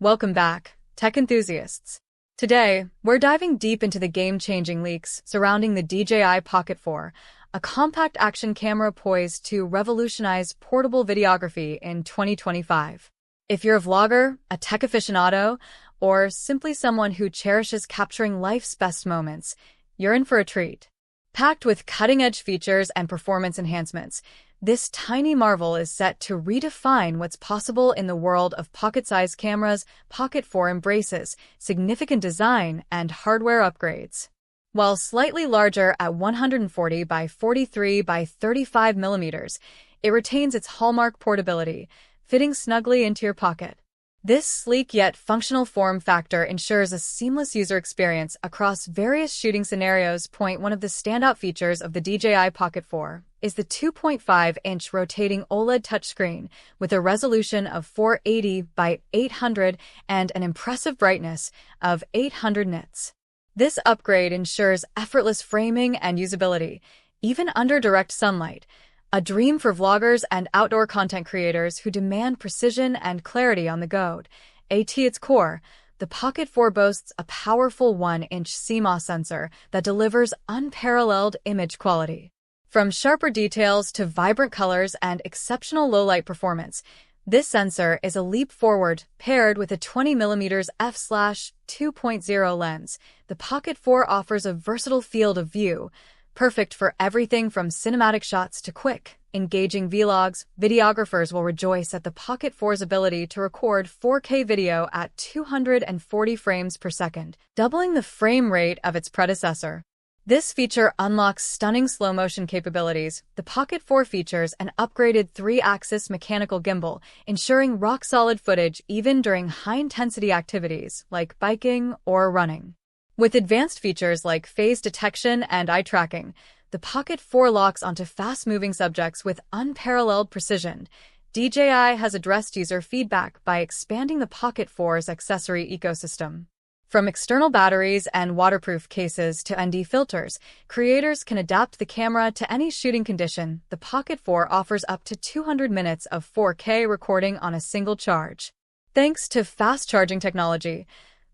Welcome back, tech enthusiasts. Today, we're diving deep into the game-changing leaks surrounding the DJI Pocket 4, a compact action camera poised to revolutionize portable videography in 2025. If you're a vlogger, a tech aficionado, or simply someone who cherishes capturing life's best moments, you're in for a treat. Packed with cutting-edge features and performance enhancements, this tiny marvel is set to redefine what's possible in the world of pocket-sized cameras. Pocket 4 embraces significant design and hardware upgrades. While slightly larger at 140 by 43 by 35 millimeters, it retains its hallmark portability, fitting snugly into your pocket. This sleek yet functional form factor ensures a seamless user experience across various shooting scenarios. One of the standout features of the DJI Pocket 4 is the 2.5-inch rotating OLED touchscreen with a resolution of 480 by 800 and an impressive brightness of 800 nits. This upgrade ensures effortless framing and usability, even under direct sunlight, a dream for vloggers and outdoor content creators who demand precision and clarity on the go. At its core, the Pocket 4 boasts a powerful 1-inch CMOS sensor that delivers unparalleled image quality. From sharper details to vibrant colors and exceptional low-light performance, this sensor is a leap forward. Paired with a 20mm f/2.0 lens, the Pocket 4 offers a versatile field of view, perfect for everything from cinematic shots to quick, engaging vlogs. Videographers will rejoice at the Pocket 4's ability to record 4K video at 240 frames per second, doubling the frame rate of its predecessor. This feature unlocks stunning slow-motion capabilities. The Pocket 4 features an upgraded 3-axis mechanical gimbal, ensuring rock-solid footage even during high-intensity activities like biking or running. With advanced features like phase detection and eye tracking, the Pocket 4 locks onto fast-moving subjects with unparalleled precision. DJI has addressed user feedback by expanding the Pocket 4's accessory ecosystem. From external batteries and waterproof cases to ND filters, creators can adapt the camera to any shooting condition. The Pocket 4 offers up to 200 minutes of 4K recording on a single charge. Thanks to fast charging technology,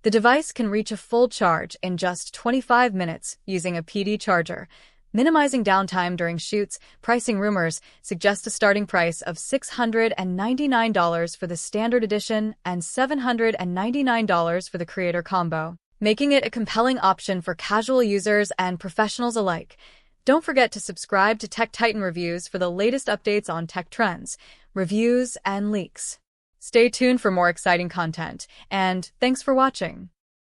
the device can reach a full charge in just 25 minutes using a PD charger, minimizing downtime during shoots. Pricing rumors suggest a starting price of $699 for the standard edition and $799 for the creator combo, making it a compelling option for casual users and professionals alike. Don't forget to subscribe to Tech Titan Reviews for the latest updates on tech trends, reviews, and leaks. Stay tuned for more exciting content, and thanks for watching.